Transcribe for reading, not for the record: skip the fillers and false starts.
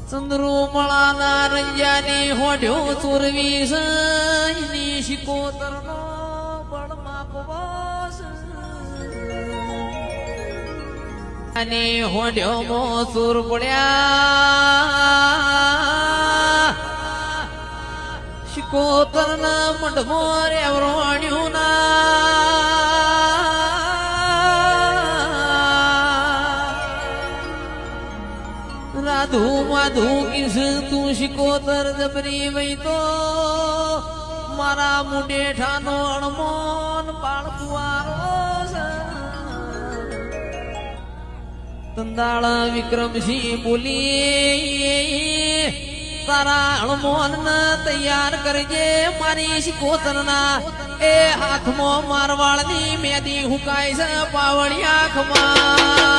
ચંદ્રુમળાના રંજાની હોઢ્યો ચોરવી સની શિકોતરનો બળમાં કવાસ અને હોઢ્યો મો ચોર પડ્યા શિકોતરના મંડમો રેવરોણ્યું રાધુ માધુ કિસ તું શિકોતર જબરી વઈ તો મારા મુડેઠાનો અણમોન બાળકુવારો તંદાળ વિક્રમસિંહ બોલી તારા અણમોન તૈયાર કરજે મારી શિકોતરના એ હાથમાં મારવાળની મેદી હુકાય છે પાવળિયા ખમા